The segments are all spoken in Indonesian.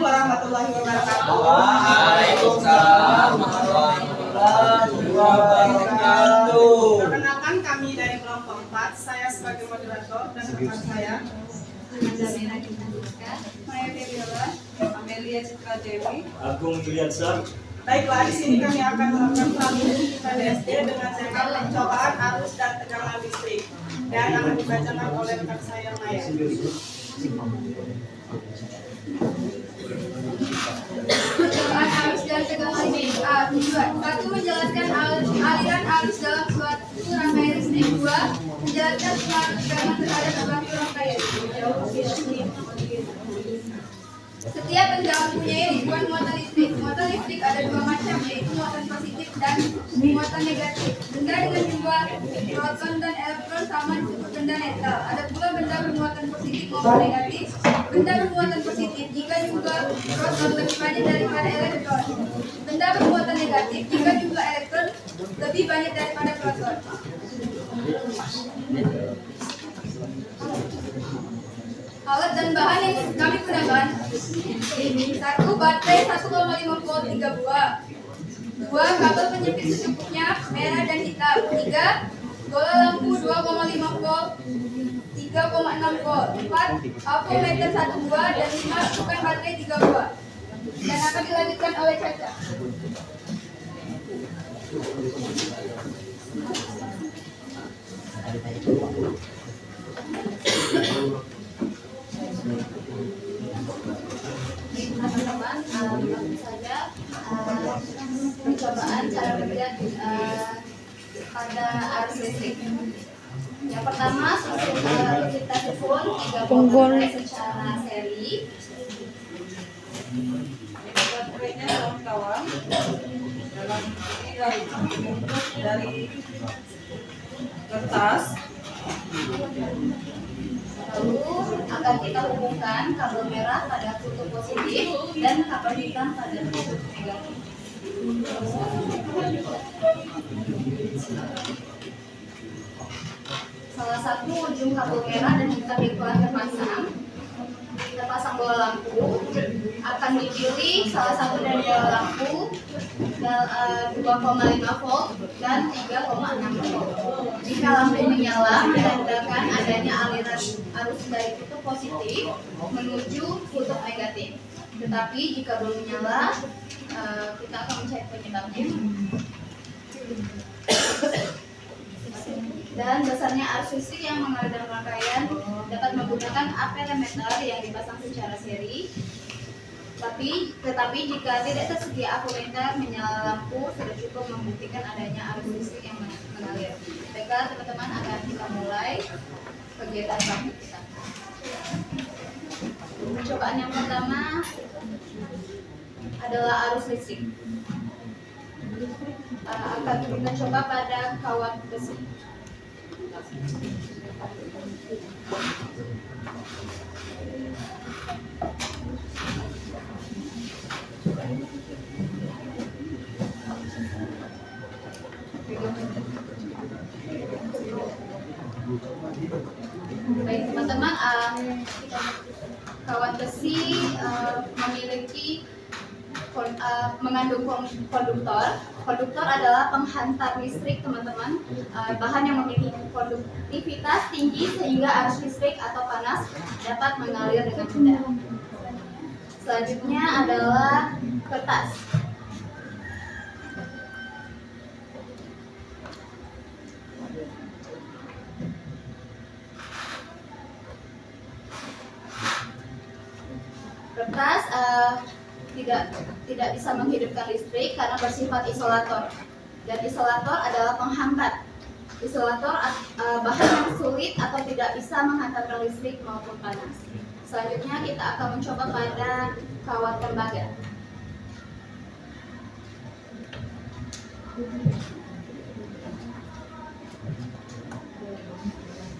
warahmatullahi wabarakatuh. Waalaikumsalam warahmatullahi wabarakatuh. Perkenalkan kami dari kelompok 4, saya sebagai moderator dan teman saya Maya Febiola, Amelia Citra Dewi, Agung Yuliansyah. Baiklah, di sini kami akan melakukan pramudik PDSD dengan tema pencobaan arus dan tegangan listrik dan akan dibacakan oleh rekan saya Maya. pencobaan arus dan tegangan listrik. Tujuan 1. Menjelaskan aliran arus dalam suatu rangkaian listrik. 2. Menjelaskan pengaruh tegangan terhadap suatu rangkaian. Setiap benda mempunyai ribuan muatan listrik. Muatan listrik ada dua macam, yaitu muatan positif dan muatan negatif. Benda dengan jumlah proton dan elektron sama disebut benda netral. Ada pula benda bermuatan positif maupun negatif. Benda bermuatan positif jika jumlah proton lebih banyak daripada elektron. Benda bermuatan negatif jika jumlah elektron lebih banyak daripada proton. Alat dan bahan yang kami gunakan: 1. Baterai 1,5 volt 3 buah. 2. Kabel penyempit secukupnya, merah dan hitam. 3. Bola lampu 2,5 volt 3,6 volt. 4. Avometer 1 buah. Dan 5. Bukan baterai 3 buah. Dan akan dilanjutkan oleh Caca. Teman-teman, langsung saja percobaan cara kerja pada arus listrik. Yang pertama, kita susun 3 baterai secara seri. Baterainya kawan-kawan dalam ini dari kertas. Lalu akan kita hubungkan kabel merah pada kutub positif dan kabel hitam pada kutub negatif. Salah satu ujung kabel merah dan hitam yang telah terpasang, kita pasang bola lampu. Akan dipilih salah satu dari bola lampu 2,5 volt dan 3,6 volt. Jika lampu menyala, menandakan adanya aliran arus dari kutub positif menuju kutub negatif. Tetapi jika belum menyala, kita akan mencari penyebabnya. Dan besarnya arus listrik yang mengalir dalam rangkaian dapat menggunakan amperemeter yang dipasang secara seri. Tetapi jika tidak tersedia avometer, menyala lampu sudah cukup membuktikan adanya arus listrik yang mengalir. Baiklah teman-teman, akan kita mulai kegiatan praktik kita. Percobaan yang pertama adalah arus listrik. Akan kita coba pada kawat besi. Baik teman-teman, kawat besi memiliki mengandung konduktor. Konduktor adalah penghantar listrik teman-teman, bahan yang memiliki konduktivitas tinggi sehingga arus listrik atau panas dapat mengalir dengan mudah. Selanjutnya adalah kertas. Kertas tidak bisa menghidupkan listrik karena bersifat isolator, dan isolator adalah penghambat. Isolator bahan yang sulit atau tidak bisa menghantarkan listrik maupun panas. Selanjutnya kita akan mencoba pada kawat tembaga.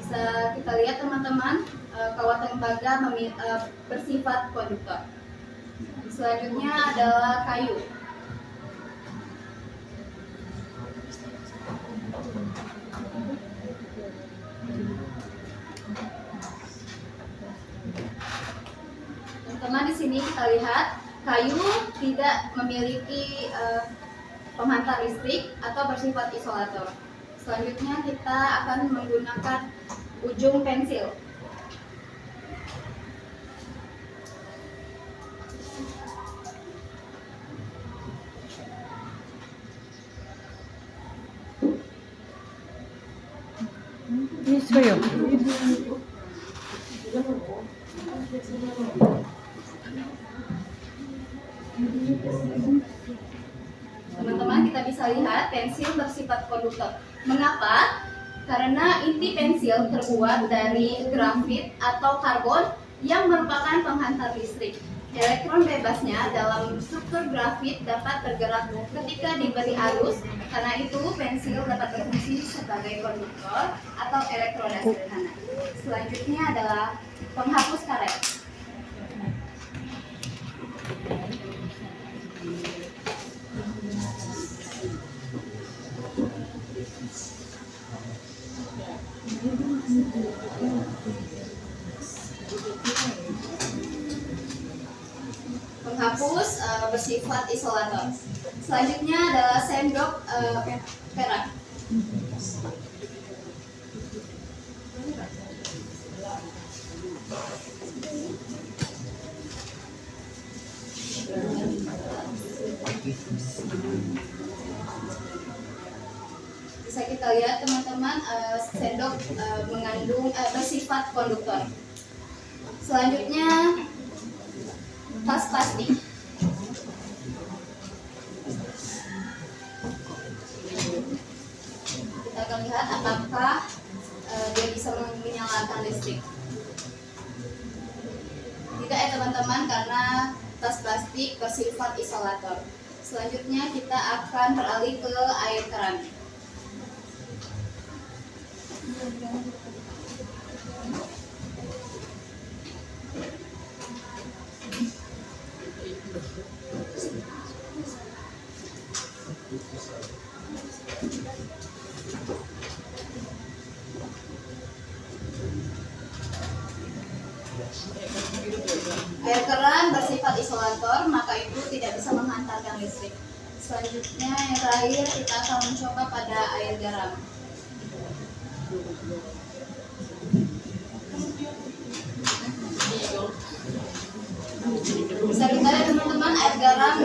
Bisa kita lihat teman-teman, kawat tembaga bersifat konduktor. Selanjutnya adalah kayu. Teman-teman, di sini sini kita lihat kayu tidak memiliki penghantar listrik atau bersifat isolator. Selanjutnya kita akan menggunakan ujung pensil. 있어요. Teman-teman, kita bisa lihat pensil bersifat konduktor. Mengapa? Karena inti pensil terbuat dari grafit atau karbon yang merupakan penghantar listrik. Elektron bebasnya dalam struktur grafit dapat bergerak ketika diberi arus. Karena itu, pensil dapat berfungsi sebagai konduktor atau elektroda sederhana. Selanjutnya adalah penghapus karet. Penghapus bersifat isolator. Selanjutnya adalah sendok perak. Bisa kita lihat teman-teman, sendok mengandung bersifat konduktor. Selanjutnya tas plastik. Kita akan lihat apakah dia bisa menyalakan listrik. Tidak ya teman-teman, karena tas plastik bersifat isolator. Selanjutnya kita akan beralih ke air keramik. Air keran bersifat isolator, maka itu tidak bisa menghantarkan listrik. Selanjutnya yang terakhir kita akan mencoba pada air garam. Bisa kita lihat teman-teman, air garam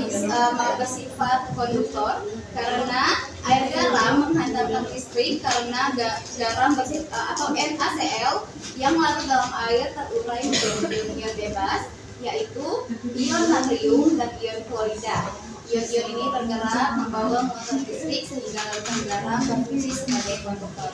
bersifat konduktor karena air garam menghantarkan listrik karena garam atau NaCl yang larut dalam air terurai menjadi ion bebas, yaitu ion natrium dan ion klorida. Ion-ion ini bergerak membawa muatan listrik sehingga larutan garam berfungsi sebagai konduktor.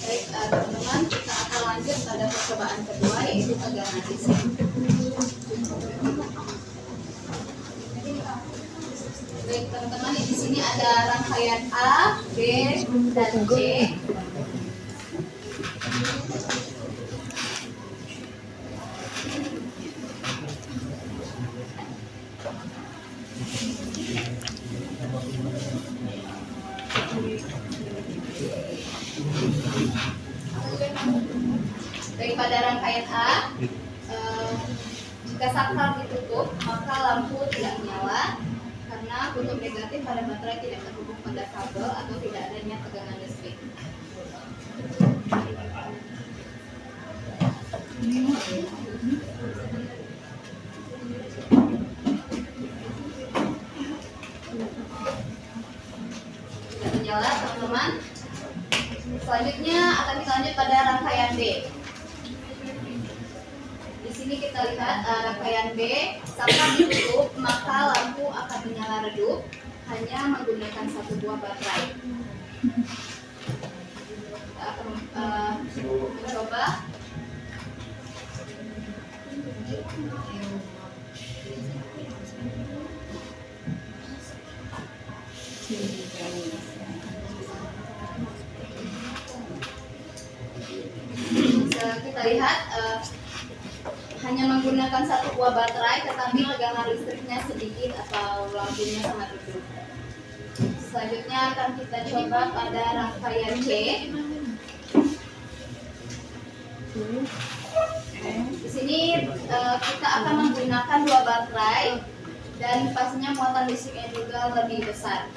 Baik, teman-teman, kita akan lanjut pada percobaan kedua, yaitu tegangan listrik. Baik, teman-teman, di sini ada rangkaian A, B, dan C. Daripada rangkaian A, jika saklar ditutup, maka lampu tidak menyala karena kutub negatif pada baterai tidak terhubung pada kabel atau tidak adanya tegangan listrik. Sudah menyala teman-teman. Selanjutnya akan kita lanjut pada rangkaian B. Di sini kita lihat rangkaian B, saat ditutup maka lampu akan menyala redup hanya menggunakan satu buah baterai. Kita akan mencoba. Kita lihat hanya menggunakan satu buah baterai tetapi tegangan listriknya sedikit atau lampunya sangat redup. Selanjutnya akan kita coba pada rangkaian C. Di sini kita akan menggunakan dua baterai dan pastinya muatan listriknya juga lebih besar.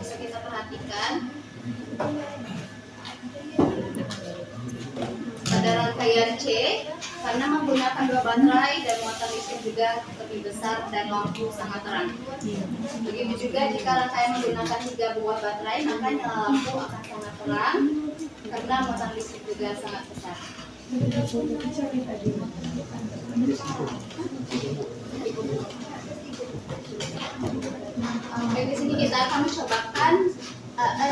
Bisa kita perhatikan pada rangkaian C, karena menggunakan dua baterai dan muatan listrik juga lebih besar dan lampu sangat terang. Begitu juga jika rangkaian menggunakan 3 buah baterai, maka nyala lampu akan sangat terang karena muatan listrik juga sangat besar. Oke, di sini kita akan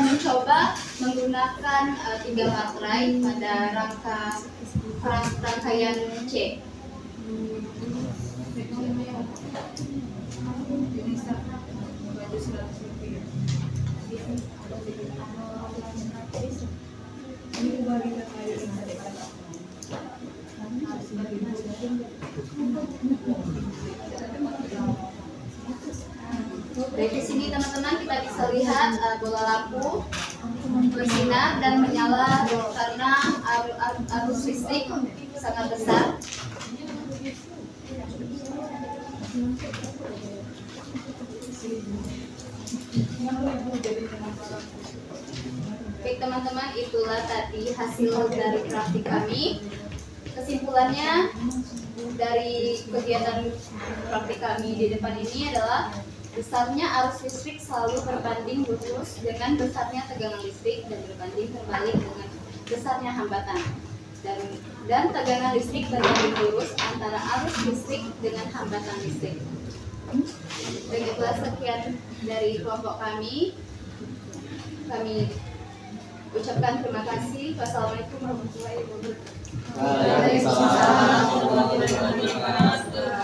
mencoba menggunakan 3 baterai pada rangkaian C. Baik, di sini teman-teman kita bisa lihat bola lampu bersinar dan menyala karena arus listrik sangat besar. Baik teman-teman, itulah tadi hasil dari praktik kami. Kesimpulannya dari kegiatan praktik kami di depan ini adalah besarnya arus listrik selalu berbanding lurus dengan besarnya tegangan listrik dan berbanding terbalik dengan besarnya hambatan. Dan tegangan listrik berbanding lurus antara arus listrik dengan hambatan listrik. Begitulah sekian dari kelompok kami. Kami ucapkan terima kasih. Wassalamualaikum warahmatullahi wabarakatuh. Waalaikumsalam warahmatullahi wabarakatuh.